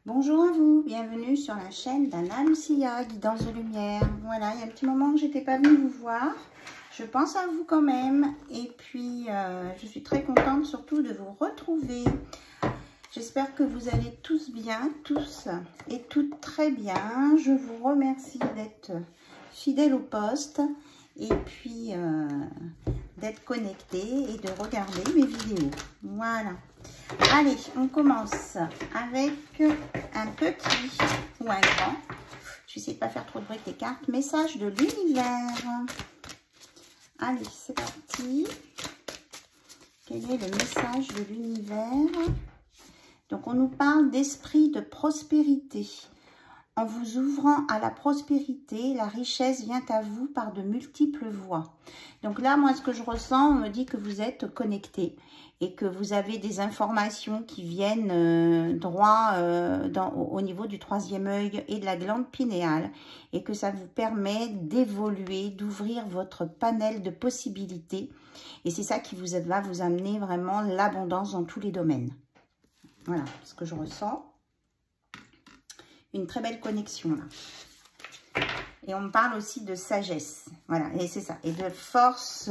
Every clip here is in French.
Bonjour à vous, bienvenue sur la chaîne d'Anna Lucia, guidance de lumière. Voilà, il y a un petit moment que je n'étais pas venue vous voir. Je pense à vous quand même. Et puis, je suis très contente surtout de vous retrouver. J'espère que vous allez tous bien, tous et toutes très bien. Je vous remercie d'être fidèles au poste et puis d'être connectés et de regarder mes vidéos. Voilà. Allez, on commence avec un petit ou un grand. Je vais essayer de ne pas faire trop de bruit avec les cartes. Message de l'univers. Allez, c'est parti. Quel est le message de l'univers? Donc, on nous parle d'esprit de prospérité. En vous ouvrant à la prospérité, la richesse vient à vous par de multiples voies. Donc là, moi, ce que je ressens, on me dit que vous êtes connecté et que vous avez des informations qui viennent droit au niveau du troisième œil et de la glande pinéale et que ça vous permet d'évoluer, d'ouvrir votre panel de possibilités. Et c'est ça qui va vous amener vraiment l'abondance dans tous les domaines. Voilà ce que je ressens. Une très belle connexion là. Et on me parle aussi de sagesse. Voilà, et c'est ça. Et de force,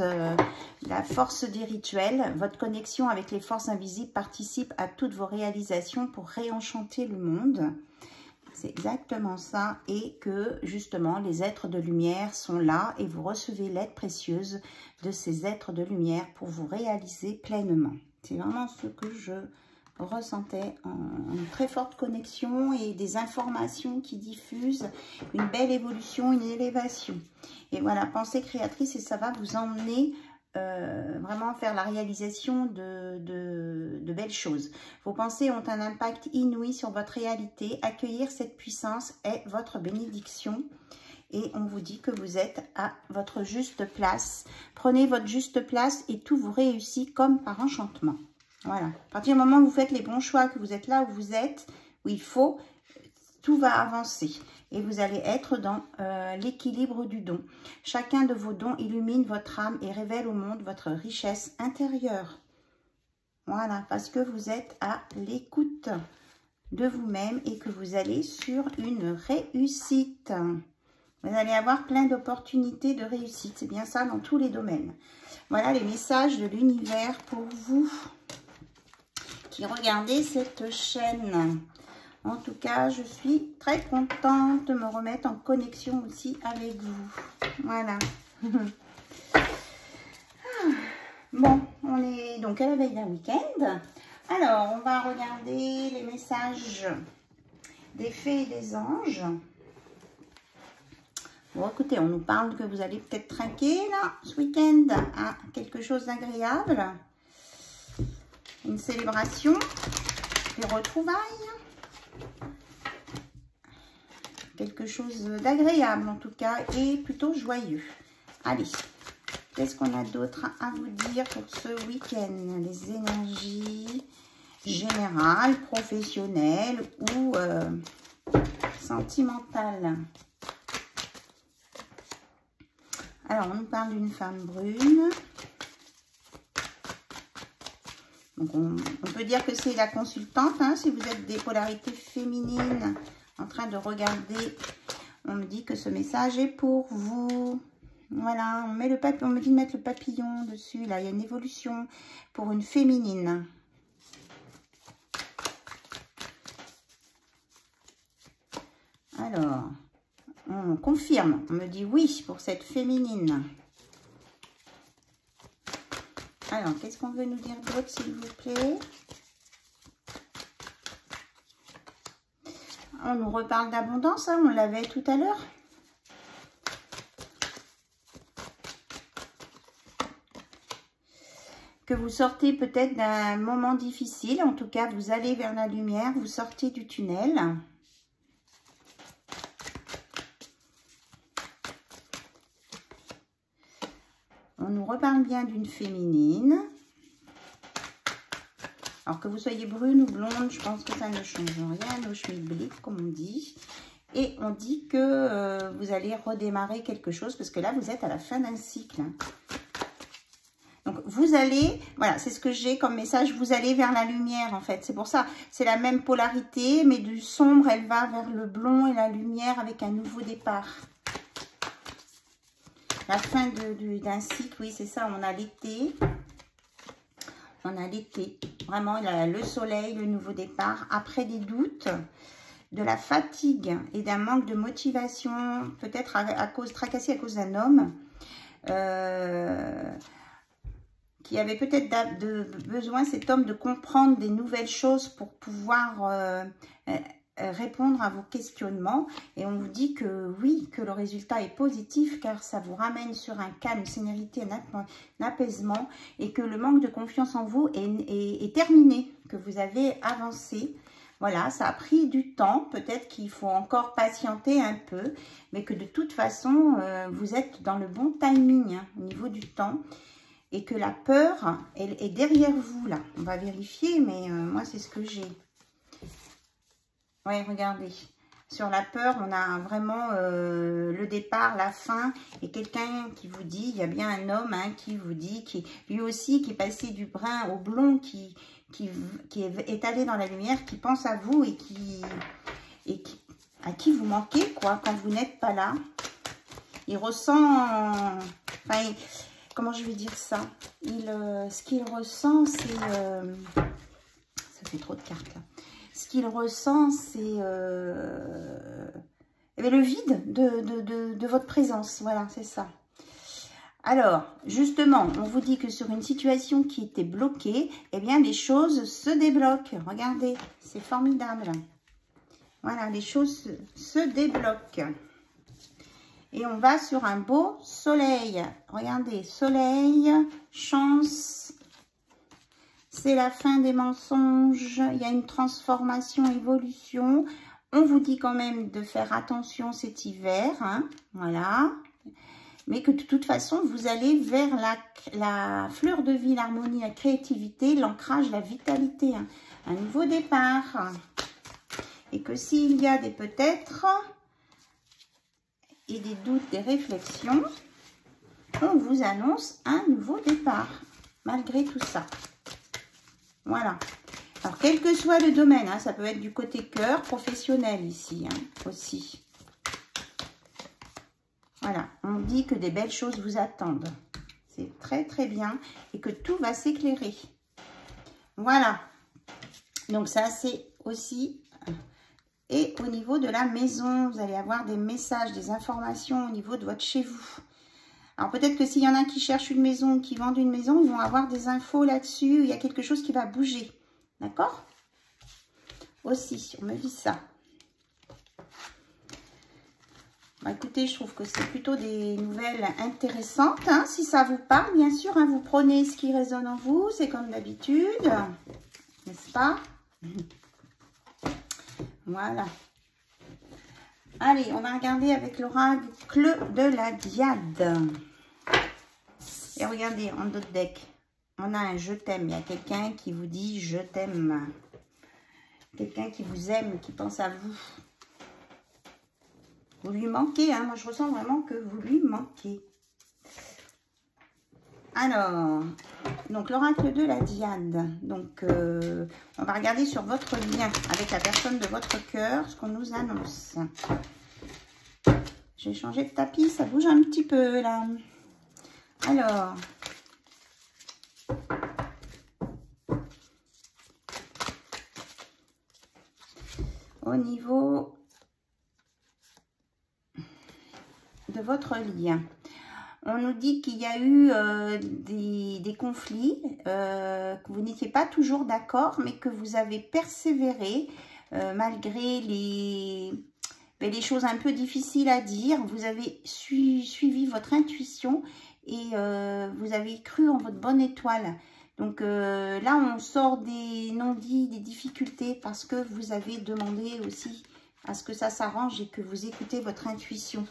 la force des rituels. Votre connexion avec les forces invisibles participe à toutes vos réalisations pour réenchanter le monde. C'est exactement ça. Et que justement, les êtres de lumière sont là et vous recevez l'aide précieuse de ces êtres de lumière pour vous réaliser pleinement. C'est vraiment ce que je ressentais, une très forte connexion et des informations qui diffusent, une belle évolution, une élévation. Et voilà, pensée créatrice, et ça va vous emmener vraiment faire la réalisation de belles choses. Vos pensées ont un impact inouï sur votre réalité. Accueillir cette puissance est votre bénédiction. Et on vous dit que vous êtes à votre juste place. Prenez votre juste place et tout vous réussit comme par enchantement. Voilà, à partir du moment où vous faites les bons choix, que vous êtes là où vous êtes, où il faut, tout va avancer. Et vous allez être dans l'équilibre du don. Chacun de vos dons illumine votre âme et révèle au monde votre richesse intérieure. Voilà, parce que vous êtes à l'écoute de vous-même et que vous allez sur une réussite. Vous allez avoir plein d'opportunités de réussite. C'est bien ça dans tous les domaines. Voilà les messages de l'univers pour vous qui regardez cette chaîne. En tout cas, je suis très contente de me remettre en connexion aussi avec vous. Voilà. Bon, on est donc à la veille d'un week-end. Alors, on va regarder les messages des fées et des anges. Bon, écoutez, on nous parle que vous allez peut-être trinquer là, ce week-end, à quelque chose d'agréable. Une célébration, des retrouvailles, quelque chose d'agréable en tout cas et plutôt joyeux. Allez, qu'est-ce qu'on a d'autre à vous dire pour ce week-end? Les énergies générales, professionnelles ou sentimentales. Alors, on nous parle d'une femme brune. Donc, on peut dire que c'est la consultante, hein, si vous êtes des polarités féminines en train de regarder. On me dit que ce message est pour vous. Voilà, on met le on me dit de mettre le papillon dessus. Là, il y a une évolution pour une féminine. Alors, on confirme. On me dit oui pour cette féminine. Alors, qu'est-ce qu'on veut nous dire d'autre, s'il vous plaît? On nous reparle d'abondance, hein, on l'avait tout à l'heure. Que vous sortez peut-être d'un moment difficile. En tout cas, vous allez vers la lumière, vous sortez du tunnel. On nous reparle bien d'une féminine. Alors que vous soyez brune ou blonde, je pense que ça ne change rien au schmilblick, comme on dit. Et on dit que vous allez redémarrer quelque chose, parce que là, vous êtes à la fin d'un cycle. Donc, vous allez, voilà, c'est ce que j'ai comme message, vous allez vers la lumière en fait. C'est pour ça, c'est la même polarité, mais du sombre, elle va vers le blond et la lumière avec un nouveau départ. La fin d'un cycle, oui, c'est ça, on a l'été. On a l'été, vraiment le soleil, le nouveau départ, après des doutes, de la fatigue et d'un manque de motivation, peut-être tracassé à cause d'un homme qui avait peut-être besoin, cet homme, de comprendre des nouvelles choses pour pouvoir répondre à vos questionnements. Et on vous dit que oui, que le résultat est positif car ça vous ramène sur un calme, une sérénité, un apaisement et que le manque de confiance en vous est terminé, que vous avez avancé. Voilà, ça a pris du temps, peut-être qu'il faut encore patienter un peu, mais que de toute façon, vous êtes dans le bon timing hein, au niveau du temps et que la peur elle est derrière vous là. On va vérifier, mais moi c'est ce que j'ai. Oui, regardez. Sur la peur, on a vraiment le départ, la fin, et quelqu'un qui vous dit, il y a bien un homme hein, qui vous dit, qui lui aussi, qui est passé du brun au blond, qui est allé dans la lumière, qui pense à vous et à qui vous manquez, quoi, quand vous n'êtes pas là. Il ressent, enfin, comment je vais dire ça, ce qu'il ressent, c'est, ça fait trop de cartes là. Ce qu'il ressent, c'est le vide de votre présence. Voilà, c'est ça. Alors, justement, on vous dit que sur une situation qui était bloquée, eh bien, les choses se débloquent. Regardez, c'est formidable. Voilà, les choses se débloquent. Et on va sur un beau soleil. Regardez, soleil, chance. C'est la fin des mensonges, il y a une transformation, évolution. On vous dit quand même de faire attention cet hiver, hein, voilà. Mais que de toute façon, vous allez vers la fleur de vie, l'harmonie, la créativité, l'ancrage, la vitalité, hein, un nouveau départ. Et que s'il y a des peut-être et des doutes, des réflexions, on vous annonce un nouveau départ, malgré tout ça. Voilà. Alors, quel que soit le domaine, hein, ça peut être du côté cœur, professionnel ici, hein, aussi. Voilà. On dit que des belles choses vous attendent. C'est très, très bien. Et que tout va s'éclairer. Voilà. Donc, ça, c'est aussi... Et au niveau de la maison, vous allez avoir des messages, des informations au niveau de votre chez vous. Alors peut-être que s'il y en a qui cherchent une maison, qui vendent une maison, ils vont avoir des infos là-dessus. Il y a quelque chose qui va bouger. D'accord? Aussi, on me dit ça. Bah, écoutez, je trouve que c'est plutôt des nouvelles intéressantes. Hein. Si ça vous parle, bien sûr, hein, vous prenez ce qui résonne en vous. C'est comme d'habitude. N'est-ce pas? Voilà. Allez, on va regarder avec l'oracle de la Diade. Et regardez, en d'autres decks, on a un je t'aime. Il y a quelqu'un qui vous dit je t'aime. Quelqu'un qui vous aime, qui pense à vous. Vous lui manquez, hein. Moi je ressens vraiment que vous lui manquez. Alors, donc l'oracle de la Diade. Donc, on va regarder sur votre lien avec la personne de votre cœur, ce qu'on nous annonce. J'ai changé de tapis, ça bouge un petit peu là. Alors, au niveau de votre lien, on nous dit qu'il y a eu des conflits, que vous n'étiez pas toujours d'accord, mais que vous avez persévéré malgré les choses un peu difficiles à dire. Vous avez suivi votre intuition et vous avez cru en votre bonne étoile. Donc là, on sort des non-dits, des difficultés parce que vous avez demandé aussi à ce que ça s'arrange et que vous écoutez votre intuition.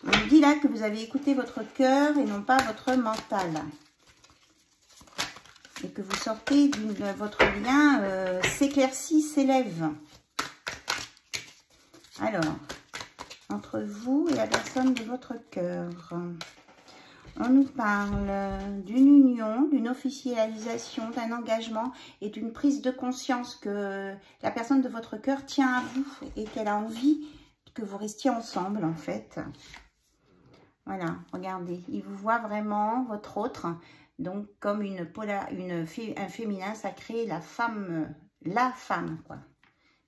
On nous dit là que vous avez écouté votre cœur et non pas votre mental. Et que vous sortez votre lien s'éclaircit, s'élève. Alors, entre vous et la personne de votre cœur, On nous parle d'une union, d'une officialisation, d'un engagement et d'une prise de conscience que la personne de votre cœur tient à vous et qu'elle a envie que vous restiez ensemble en fait. Voilà, regardez, il vous voit vraiment, votre autre, donc comme un féminin sacré, la femme quoi.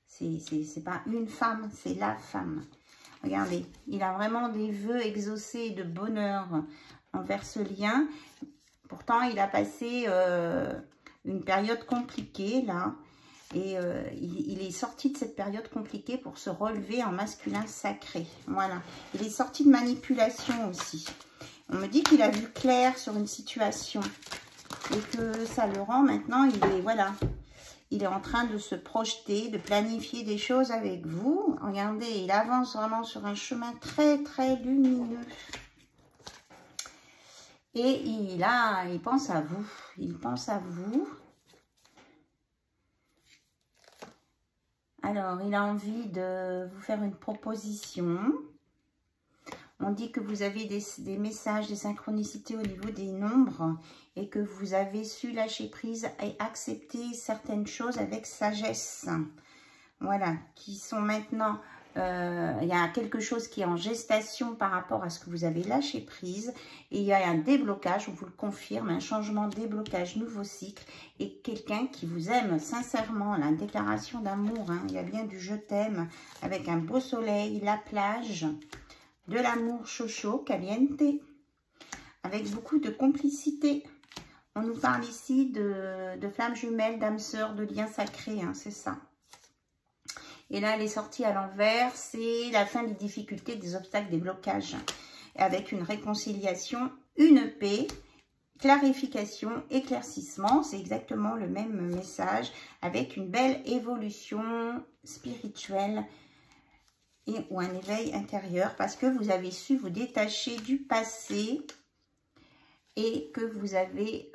C'est pas une femme, c'est la femme. Regardez, il a vraiment des vœux exaucés de bonheur envers ce lien. Pourtant, il a passé une période compliquée, là. Et il est sorti de cette période compliquée pour se relever en masculin sacré. Voilà. Il est sorti de manipulation aussi. On me dit qu'il a vu clair sur une situation. Et que ça le rend maintenant, voilà. Il est en train de se projeter, de planifier des choses avec vous. Regardez, il avance vraiment sur un chemin très, très lumineux. Et il pense à vous. Il pense à vous. Alors, il a envie de vous faire une proposition. On dit que vous avez des messages, des synchronicités au niveau des nombres et que vous avez su lâcher prise et accepter certaines choses avec sagesse. Voilà, qui sont maintenant... il y a quelque chose qui est en gestation par rapport à ce que vous avez lâché prise. Et il y a un déblocage, on vous le confirme, un changement, déblocage, nouveau cycle. Et quelqu'un qui vous aime sincèrement, la déclaration d'amour. Hein, il y a bien du je t'aime avec un beau soleil, la plage... De l'amour chocho, caliente, avec beaucoup de complicité. On nous parle ici de flammes jumelles, d'âmes sœurs, de liens sacrés, hein, c'est ça. Et là, elle est sortie à l'envers, c'est la fin des difficultés, des obstacles, des blocages. Avec une réconciliation, une paix, clarification, éclaircissement, c'est exactement le même message, avec une belle évolution spirituelle, ou un éveil intérieur parce que vous avez su vous détacher du passé et que vous avez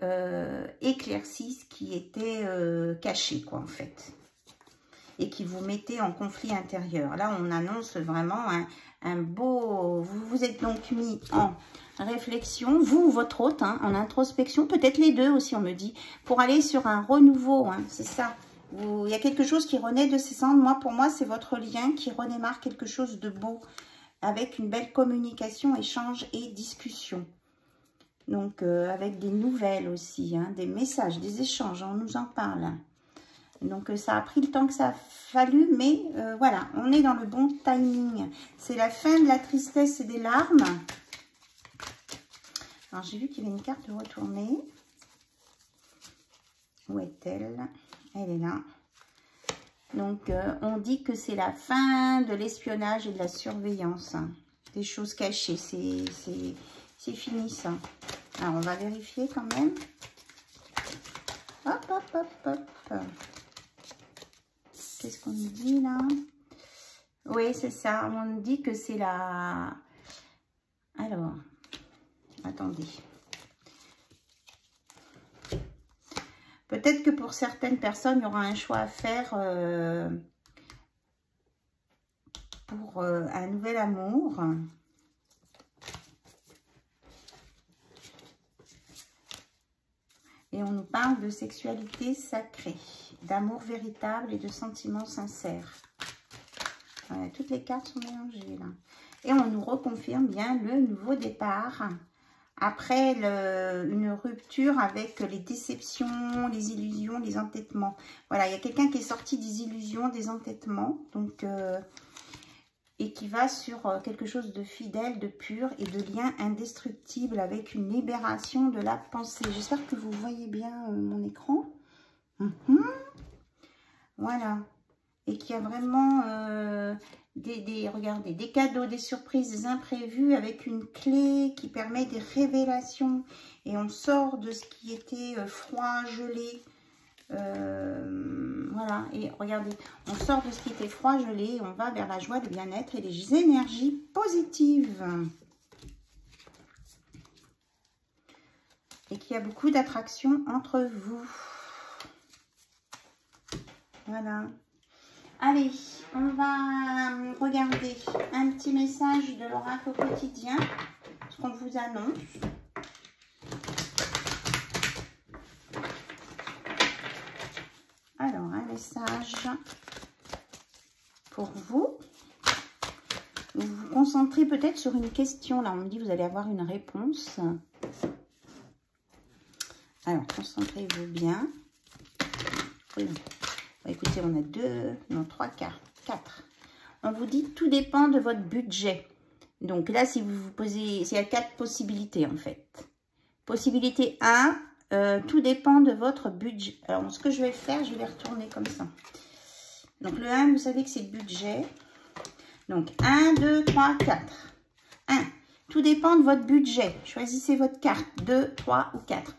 éclairci ce qui était caché quoi en fait et qui vous mettait en conflit intérieur. Là on annonce vraiment un beau... Vous vous êtes donc mis en réflexion, vous ou votre hôte, hein, en introspection, peut-être les deux aussi on me dit, pour aller sur un renouveau, hein, c'est ça. Il y a quelque chose qui renaît de ses cendres. Pour moi, c'est votre lien qui redémarre quelque chose de beau avec une belle communication, échange et discussion. Donc, avec des nouvelles aussi, hein, des messages, des échanges, on nous en parle. Donc, ça a pris le temps que ça a fallu, mais voilà, on est dans le bon timing. C'est la fin de la tristesse et des larmes. Alors, j'ai vu qu'il y avait une carte retournée. Où est-elle ? Elle est là. Donc, on dit que c'est la fin de l'espionnage et de la surveillance. Hein. Des choses cachées. C'est fini, ça. Alors, on va vérifier quand même. Hop, hop, hop, hop. Qu'est-ce qu'on nous dit, là? Oui, c'est ça. On nous dit que c'est la... Alors, attendez. Peut-être que pour certaines personnes, il y aura un choix à faire pour un nouvel amour. Et on nous parle de sexualité sacrée, d'amour véritable et de sentiments sincères. Voilà, toutes les cartes sont mélangées là. Et on nous reconfirme bien le nouveau départ. Après une rupture avec les déceptions, les illusions, les entêtements. Voilà, il y a quelqu'un qui est sorti des illusions, des entêtements. Donc, et qui va sur quelque chose de fidèle, de pur et de lien indestructible avec une libération de la pensée. J'espère que vous voyez bien mon écran. Voilà. Et qu'il y a vraiment regardez, des cadeaux, des surprises, des imprévus avec une clé qui permet des révélations. Et on sort de ce qui était froid, gelé. Voilà, et regardez, on sort de ce qui était froid, gelé, et on va vers la joie, le bien-être et les énergies positives. Et qu'il y a beaucoup d'attraction entre vous. Voilà. Allez, on va regarder un petit message de l'oracle au quotidien, ce qu'on vous annonce. pour vous. Vous vous concentrez peut-être sur une question. Là, on me dit que vous allez avoir une réponse. Alors, concentrez-vous bien. Oui. Écoutez, on a 2, non 3 cartes, 4. On vous dit tout dépend de votre budget. Donc là, si vous vous posez, il y a 4 possibilités en fait. Possibilité 1, tout dépend de votre budget. Alors, ce que je vais faire, je vais retourner comme ça. Donc le 1, vous savez que c'est le budget. Donc 1, 2, 3, 4. 1. Tout dépend de votre budget. Choisissez votre carte. 2, 3 ou 4.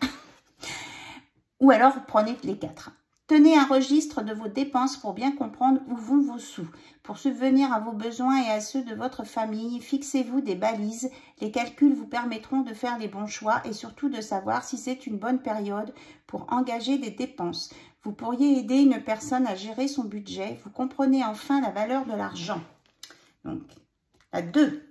Ou alors, prenez les 4. Tenez un registre de vos dépenses pour bien comprendre où vont vos sous. Pour subvenir à vos besoins et à ceux de votre famille, fixez-vous des balises. Les calculs vous permettront de faire les bons choix et surtout de savoir si c'est une bonne période pour engager des dépenses. Vous pourriez aider une personne à gérer son budget. Vous comprenez enfin la valeur de l'argent. Donc, la 2.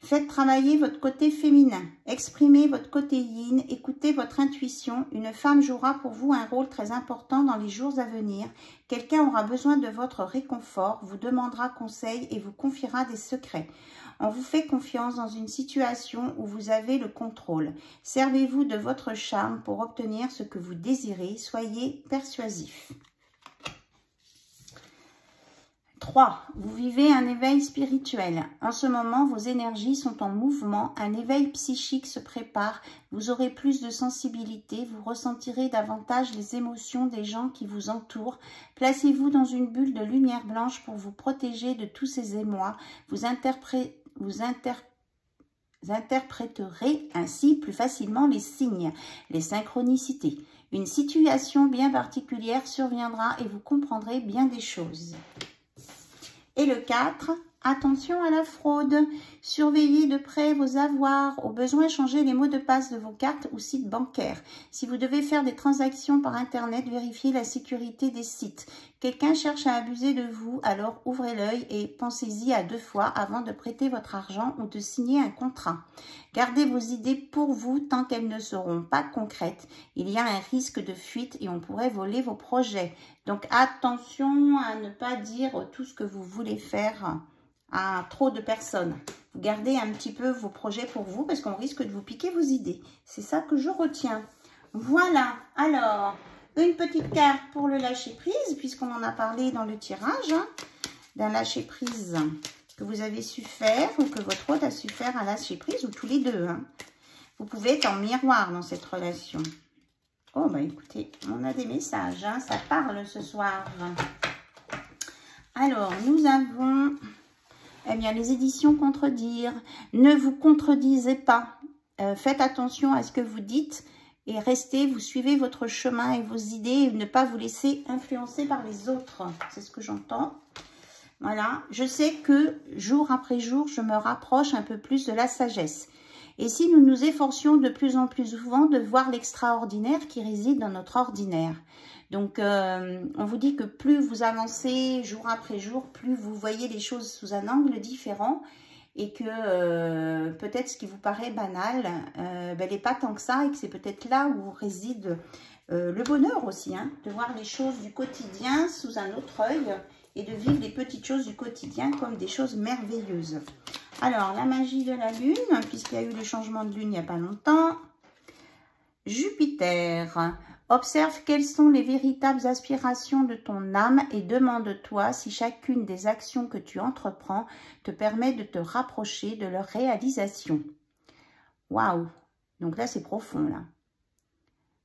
Faites travailler votre côté féminin. Exprimez votre côté yin. Écoutez votre intuition. Une femme jouera pour vous un rôle très important dans les jours à venir. Quelqu'un aura besoin de votre réconfort, vous demandera conseil et vous confiera des secrets. On vous fait confiance dans une situation où vous avez le contrôle. Servez-vous de votre charme pour obtenir ce que vous désirez. Soyez persuasif. 3. Vous vivez un éveil spirituel. En ce moment, vos énergies sont en mouvement. Un éveil psychique se prépare. Vous aurez plus de sensibilité. Vous ressentirez davantage les émotions des gens qui vous entourent. Placez-vous dans une bulle de lumière blanche pour vous protéger de tous ces émois. Vous interpréterez ainsi plus facilement les signes, les synchronicités. Une situation bien particulière surviendra et vous comprendrez bien des choses. Et le 4, attention à la fraude. Surveillez de près vos avoirs. Au besoin, changez les mots de passe de vos cartes ou sites bancaires. Si vous devez faire des transactions par Internet, vérifiez la sécurité des sites. Quelqu'un cherche à abuser de vous, alors ouvrez l'œil et pensez-y à 2 fois avant de prêter votre argent ou de signer un contrat. Gardez vos idées pour vous tant qu'elles ne seront pas concrètes. Il y a un risque de fuite et on pourrait voler vos projets. Donc attention à ne pas dire tout ce que vous voulez faire à trop de personnes. Vous gardez un petit peu vos projets pour vous parce qu'on risque de vous piquer vos idées. C'est ça que je retiens. Voilà, alors, une petite carte pour le lâcher-prise, puisqu'on en a parlé dans le tirage, hein, d'un lâcher-prise que vous avez su faire ou que votre hôte a su faire à lâcher-prise, ou tous les deux. Hein. Vous pouvez être en miroir dans cette relation. Oh, bah écoutez, on a des messages, hein, ça parle ce soir. Alors, nous avons... Eh bien, les éditions Contredire. Ne vous contredisez pas. Faites attention à ce que vous dites et restez, vous suivez votre chemin et vos idées et ne pas vous laisser influencer par les autres. C'est ce que j'entends. Voilà. Je sais que jour après jour, je me rapproche un peu plus de la sagesse. Et si nous nous efforcions de plus en plus souvent de voir l'extraordinaire qui réside dans notre ordinaire. Donc, on vous dit que plus vous avancez jour après jour, plus vous voyez les choses sous un angle différent et que peut-être ce qui vous paraît banal, n'est pas tant que ça et que c'est peut-être là où réside le bonheur aussi, hein, de voir les choses du quotidien sous un autre œil et de vivre les petites choses du quotidien comme des choses merveilleuses. Alors, la magie de la lune, puisqu'il y a eu le changement de lune il n'y a pas longtemps. Jupiter. Observe quelles sont les véritables aspirations de ton âme et demande-toi si chacune des actions que tu entreprends te permet de te rapprocher de leur réalisation. Waouh! Donc là, c'est profond, là.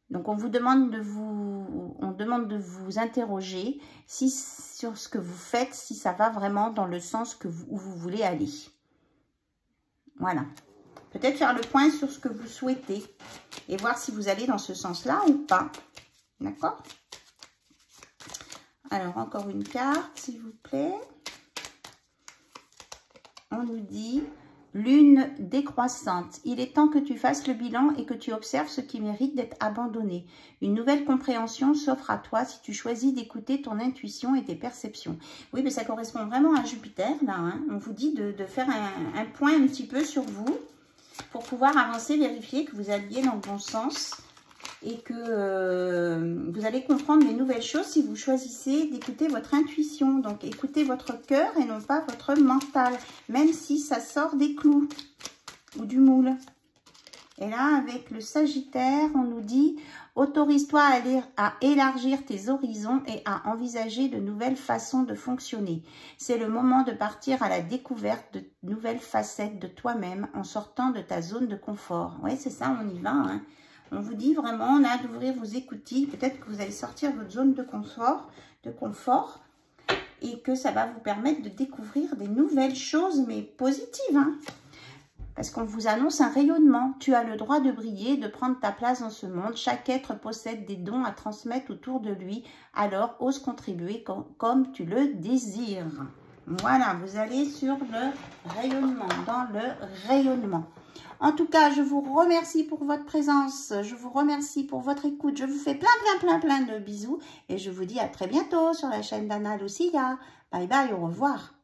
Donc, on demande de vous interroger sur ce que vous faites, si ça va vraiment dans le sens où vous voulez aller. Voilà. Peut-être faire le point sur ce que vous souhaitez et voir si vous allez dans ce sens-là ou pas. D'accord? Alors, encore une carte, s'il vous plaît. On nous dit lune décroissante. Il est temps que tu fasses le bilan et que tu observes ce qui mérite d'être abandonné. Une nouvelle compréhension s'offre à toi si tu choisis d'écouter ton intuition et tes perceptions. Oui, mais ça correspond vraiment à Jupiter, là. Hein. On vous dit de faire un point un petit peu sur vous pour pouvoir avancer, vérifier que vous alliez dans le bon sens et que vous allez comprendre des nouvelles choses si vous choisissez d'écouter votre intuition. Donc, écoutez votre cœur et non pas votre mental, même si ça sort des clous ou du moule. Et là, avec le Sagittaire, on nous dit « Autorise-toi à élargir tes horizons et à envisager de nouvelles façons de fonctionner. C'est le moment de partir à la découverte de nouvelles facettes de toi-même en sortant de ta zone de confort. » Oui, c'est ça, on y va. Hein. On vous dit vraiment là d'ouvrir vos écoutilles. Peut-être que vous allez sortir de votre zone de confort, et que ça va vous permettre de découvrir des nouvelles choses, mais positives. Hein. Parce qu'on vous annonce un rayonnement. Tu as le droit de briller, de prendre ta place dans ce monde. Chaque être possède des dons à transmettre autour de lui. Alors, ose contribuer comme tu le désires. Voilà, vous allez sur le rayonnement, dans le rayonnement. En tout cas, je vous remercie pour votre présence. Je vous remercie pour votre écoute. Je vous fais plein de bisous. Et je vous dis à très bientôt sur la chaîne d'Anna Lucia. Bye bye, au revoir.